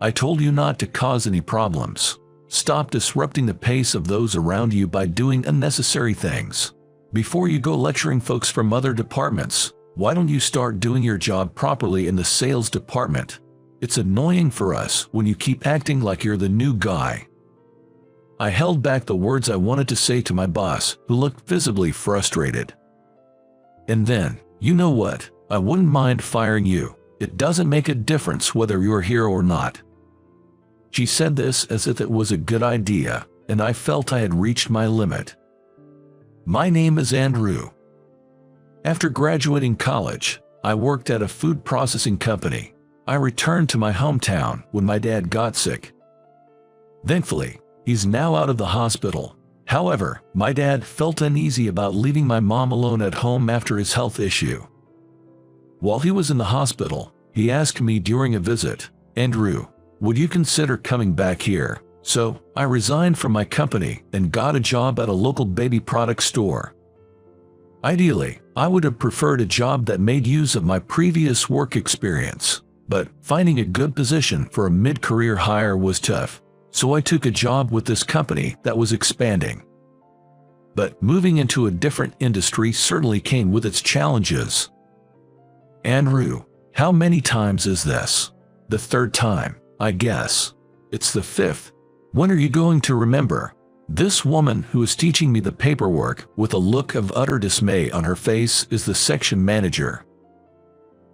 I told you not to cause any problems. Stop disrupting the pace of those around you by doing unnecessary things. Before you go lecturing folks from other departments, why don't you start doing your job properly in the sales department? It's annoying for us when you keep acting like you're the new guy. I held back the words I wanted to say to my boss, who looked visibly frustrated. And then, you know what? I wouldn't mind firing you. It doesn't make a difference whether you're here or not. She said this as if it was a good idea, and I felt I had reached my limit. My name is Andrew. After graduating college, I worked at a food processing company. I returned to my hometown when my dad got sick. Thankfully, he's now out of the hospital. However, my dad felt uneasy about leaving my mom alone at home after his health issue. While he was in the hospital, he asked me during a visit, "Andrew, would you consider coming back here?" So, I resigned from my company and got a job at a local baby product store. Ideally, I would have preferred a job that made use of my previous work experience, but finding a good position for a mid-career hire was tough, so I took a job with this company that was expanding. But moving into a different industry certainly came with its challenges. Andrew, how many times is this? The third time, I guess. It's the fifth. When are you going to remember? This woman who is teaching me the paperwork with a look of utter dismay on her face is the section manager.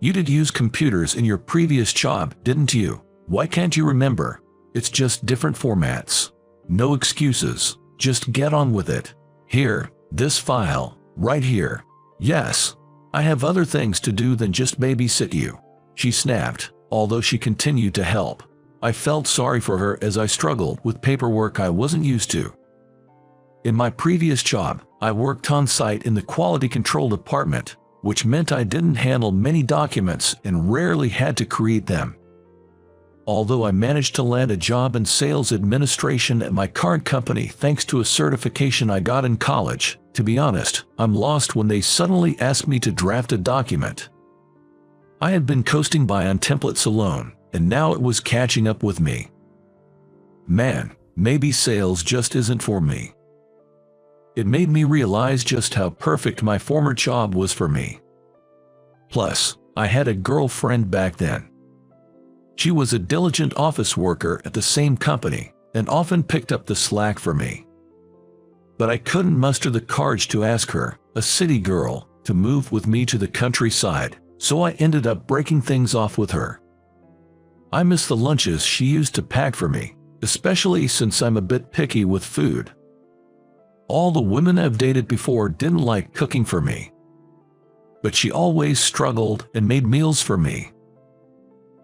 You did use computers in your previous job, didn't you? Why can't you remember? It's just different formats. No excuses. Just get on with it. Here, this file, right here. Yes, I have other things to do than just babysit you. She snapped, although she continued to help. I felt sorry for her as I struggled with paperwork I wasn't used to. In my previous job, I worked on site in the quality control department, which meant I didn't handle many documents and rarely had to create them. Although I managed to land a job in sales administration at my current company thanks to a certification I got in college, to be honest, I'm lost when they suddenly asked me to draft a document. I had been coasting by on templates alone, and now it was catching up with me. Man, maybe sales just isn't for me. It made me realize just how perfect my former job was for me. Plus, I had a girlfriend back then. She was a diligent office worker at the same company and often picked up the slack for me. But I couldn't muster the courage to ask her, a city girl, to move with me to the countryside, so I ended up breaking things off with her. I miss the lunches she used to pack for me, especially since I'm a bit picky with food. All the women I've dated before didn't like cooking for me, but she always struggled and made meals for me.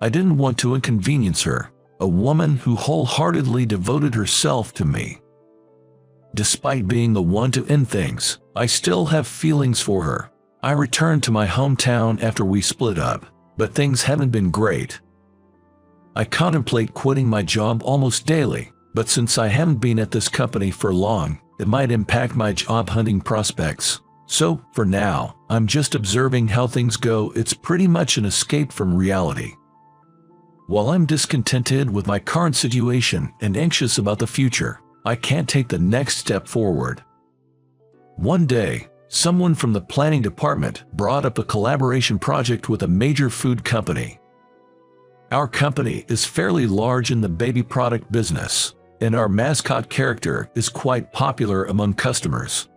I didn't want to inconvenience her, a woman who wholeheartedly devoted herself to me. Despite being the one to end things, I still have feelings for her. I returned to my hometown after we split up, but things haven't been great. I contemplate quitting my job almost daily, but since I haven't been at this company for long, it might impact my job hunting prospects. So, for now, I'm just observing how things go. It's pretty much an escape from reality. While I'm discontented with my current situation and anxious about the future, I can't take the next step forward. One day, someone from the planning department brought up a collaboration project with a major food company. Our company is fairly large in the baby product business, and our mascot character is quite popular among customers.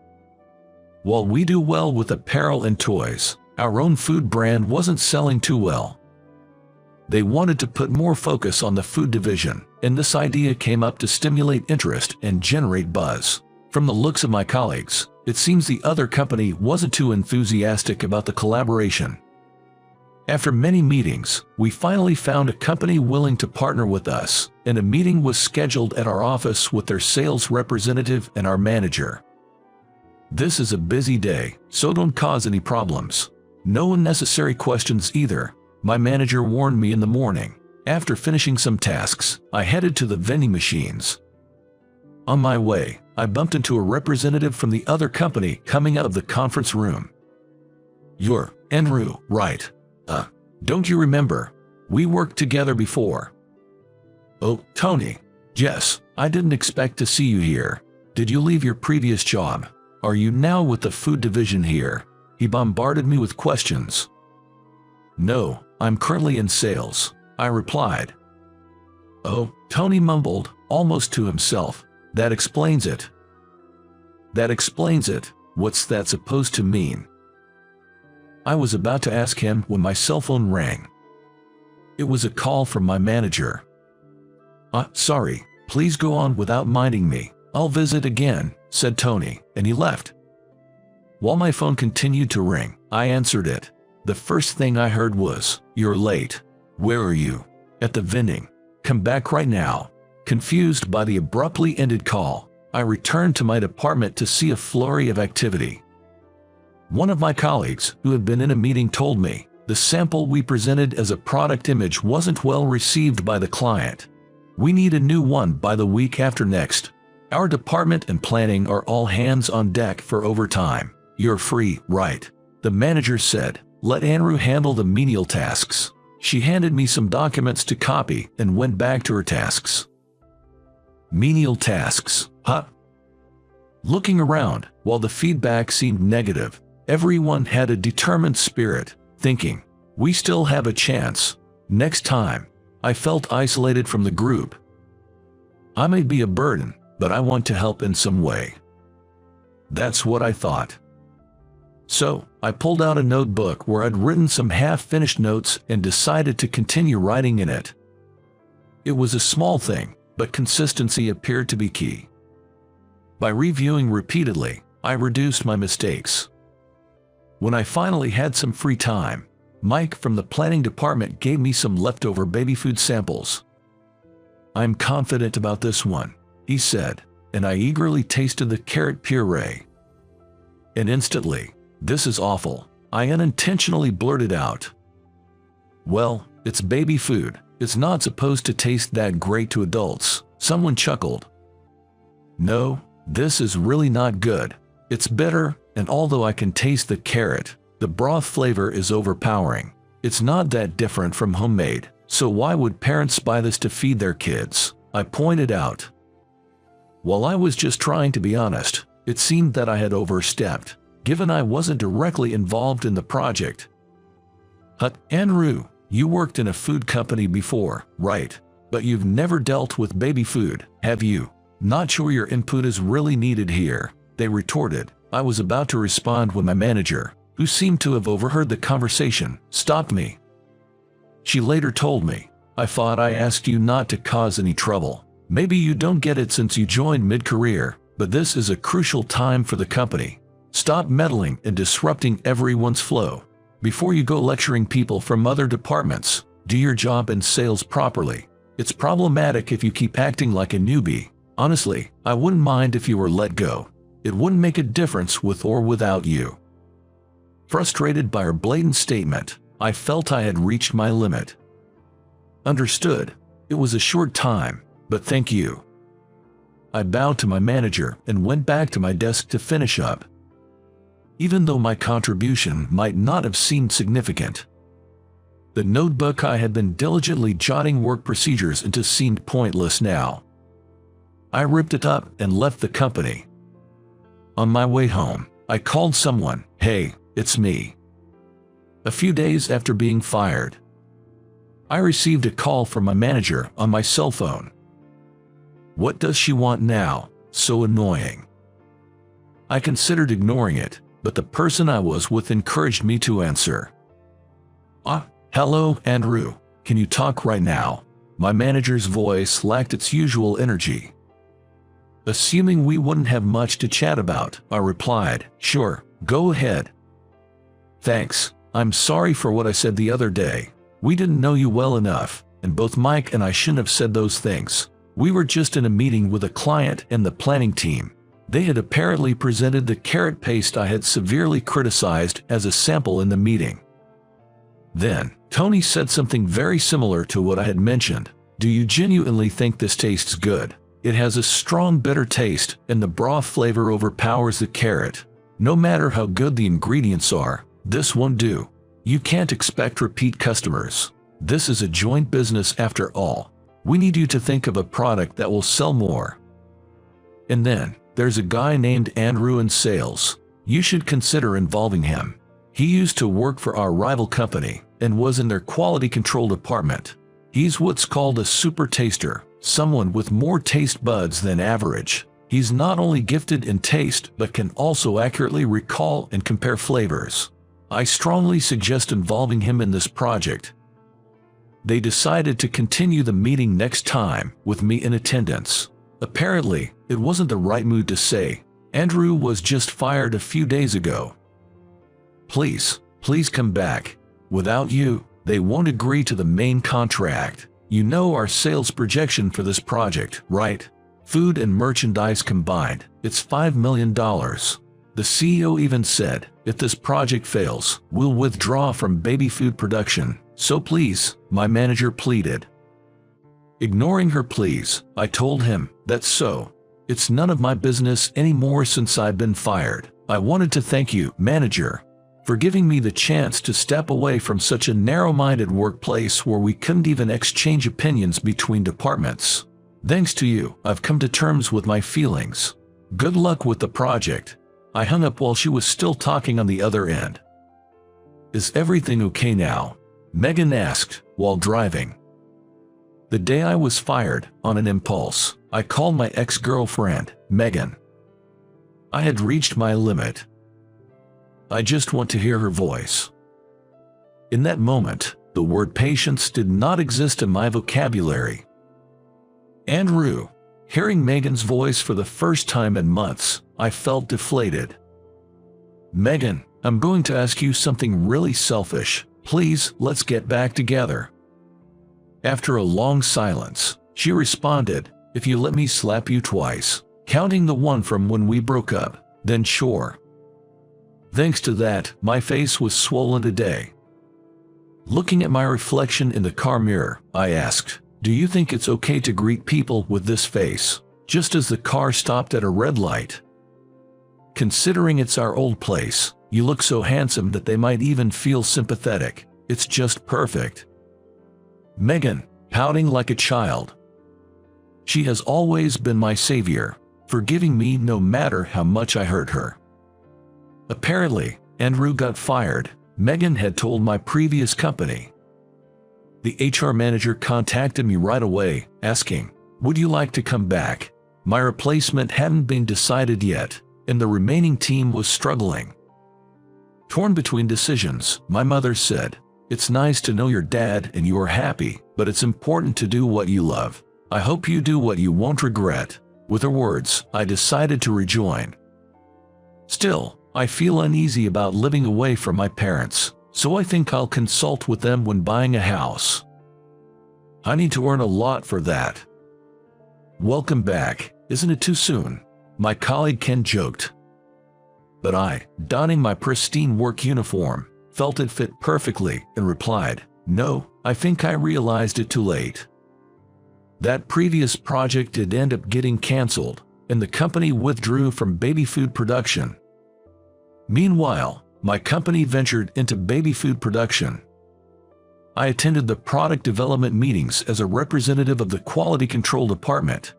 While we do well with apparel and toys, our own food brand wasn't selling too well. They wanted to put more focus on the food division, and this idea came up to stimulate interest and generate buzz. From the looks of my colleagues, it seems the other company wasn't too enthusiastic about the collaboration. After many meetings, we finally found a company willing to partner with us, and a meeting was scheduled at our office with their sales representative and our manager. This is a busy day, so don't cause any problems. No unnecessary questions either, my manager warned me in the morning. After finishing some tasks, I headed to the vending machines. On my way, I bumped into a representative from the other company coming out of the conference room. "You're Andrew, right? Don't you remember? We worked together before." Oh, Tony. Yes, I didn't expect to see you here. Did you leave your previous job? Are you now with the food division here? He bombarded me with questions. No, I'm currently in sales, I replied. Oh, Tony mumbled, almost to himself. That explains it. That explains it. What's that supposed to mean? I was about to ask him when my cell phone rang. It was a call from my manager. Sorry, please go on without minding me. I'll visit again, said Tony, and he left. While my phone continued to ring, I answered it. The first thing I heard was, "You're late. Where are you?" "At the vending. Come back right now." Confused by the abruptly ended call, I returned to my department to see a flurry of activity. One of my colleagues, who had been in a meeting, told me the sample we presented as a product image wasn't well received by the client. We need a new one by the week after next. Our department and planning are all hands on deck for overtime. You're free, right? The manager said, "Let Andrew handle the menial tasks." She handed me some documents to copy and went back to her tasks. Menial tasks, huh? Looking around, while the feedback seemed negative, everyone had a determined spirit, thinking, "We still have a chance. Next time." I felt isolated from the group. I may be a burden, but I want to help in some way. That's what I thought. So, I pulled out a notebook where I'd written some half-finished notes and decided to continue writing in it. It was a small thing, but consistency appeared to be key. By reviewing repeatedly, I reduced my mistakes. When I finally had some free time, Mike from the planning department gave me some leftover baby food samples. "I'm confident about this one," he said, and I eagerly tasted the carrot puree. And instantly, "This is awful," I unintentionally blurted out. "Well, it's baby food. It's not supposed to taste that great to adults," someone chuckled. "No, this is really not good. It's bitter, and although I can taste the carrot, the broth flavor is overpowering. It's not that different from homemade, so why would parents buy this to feed their kids?" I pointed out. While I was just trying to be honest, it seemed that I had overstepped, given I wasn't directly involved in the project. "Andrew, you worked in a food company before, right? But you've never dealt with baby food, have you?" "Not sure your input is really needed here," they retorted. I was about to respond when my manager, who seemed to have overheard the conversation, stopped me. She later told me, "I thought I asked you not to cause any trouble. Maybe you don't get it since you joined mid-career, but this is a crucial time for the company. Stop meddling and disrupting everyone's flow. Before you go lecturing people from other departments, do your job in sales properly. It's problematic if you keep acting like a newbie. Honestly, I wouldn't mind if you were let go. It wouldn't make a difference with or without you." Frustrated by her blatant statement, I felt I had reached my limit. "Understood. It was a short time, but thank you." I bowed to my manager and went back to my desk to finish up. Even though my contribution might not have seemed significant, the notebook I had been diligently jotting work procedures into seemed pointless now. I ripped it up and left the company. On my way home, I called someone. "Hey, it's me." A few days after being fired, I received a call from my manager on my cell phone. What does she want now? So annoying. I considered ignoring it, but the person I was with encouraged me to answer. Hello, Andrew. Can you talk right now?" My manager's voice lacked its usual energy. Assuming we wouldn't have much to chat about, I replied, "Sure, go ahead." "Thanks. I'm sorry for what I said the other day. We didn't know you well enough, and both Mike and I shouldn't have said those things. We were just in a meeting with a client and the planning team. They had apparently presented the carrot paste I had severely criticized as a sample in the meeting." Then, Tony said something very similar to what I had mentioned. "Do you genuinely think this tastes good? It has a strong bitter taste, and the broth flavor overpowers the carrot. No matter how good the ingredients are, this won't do. You can't expect repeat customers. This is a joint business after all." We need you to think of a product that will sell more. And then, there's a guy named Andrew in sales. You should consider involving him. He used to work for our rival company and was in their quality control department. He's what's called a super taster, someone with more taste buds than average. He's not only gifted in taste but can also accurately recall and compare flavors. I strongly suggest involving him in this project. They decided to continue the meeting next time, with me in attendance. Apparently, it wasn't the right mood to say, "Andrew was just fired a few days ago. Please come back. Without you, they won't agree to the main contract. You know our sales projection for this project, right? Food and merchandise combined, it's $5 million. The CEO even said, if this project fails, we'll withdraw from baby food production. So please," my manager pleaded. Ignoring her pleas, I told him, "That's so. It's none of my business anymore since I've been fired. I wanted to thank you, manager, for giving me the chance to step away from such a narrow-minded workplace where we couldn't even exchange opinions between departments. Thanks to you, I've come to terms with my feelings. Good luck with the project." I hung up while she was still talking on the other end. "Is everything okay now?" Megan asked, while driving. The day I was fired, on an impulse, I called my ex-girlfriend, Megan. I had reached my limit. I just want to hear her voice. In that moment, the word patience did not exist in my vocabulary. "Andrew." Hearing Megan's voice for the first time in months, I felt deflated. "Megan, I'm going to ask you something really selfish. Please, let's get back together." After a long silence, she responded, "If you let me slap you twice, counting the one from when we broke up, then sure." Thanks to that, my face was swollen today. Looking at my reflection in the car mirror, I asked, "Do you think it's okay to greet people with this face, just as the car stopped at a red light? Considering it's our old place, you look so handsome that they might even feel sympathetic. It's just perfect." Megan, pouting like a child. She has always been my savior, forgiving me no matter how much I hurt her. Apparently, Andrew got fired, Megan had told my previous company. The HR manager contacted me right away, asking, "Would you like to come back?" My replacement hadn't been decided yet, and the remaining team was struggling. Torn between decisions, my mother said, "It's nice to know your dad and you are happy, but it's important to do what you love. I hope you do what you won't regret." With her words, I decided to rejoin. Still, I feel uneasy about living away from my parents, so I think I'll consult with them when buying a house. I need to earn a lot for that. "Welcome back, isn't it too soon?" my colleague Ken joked. But I, donning my pristine work uniform, felt it fit perfectly and replied, "No, I think I realized it too late." That previous project did end up getting canceled, and the company withdrew from baby food production. Meanwhile, my company ventured into baby food production. I attended the product development meetings as a representative of the quality control department.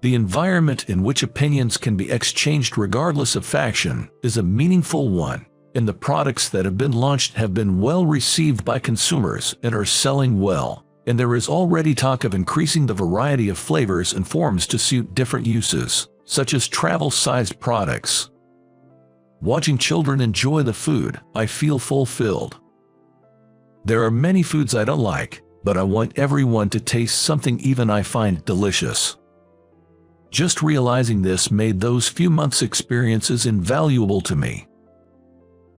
The environment in which opinions can be exchanged regardless of faction is a meaningful one, and the products that have been launched have been well received by consumers and are selling well, and there is already talk of increasing the variety of flavors and forms to suit different uses, such as travel-sized products. Watching children enjoy the food, I feel fulfilled. There are many foods I don't like, but I want everyone to taste something even I find delicious. Just realizing this made those few months' experiences invaluable to me.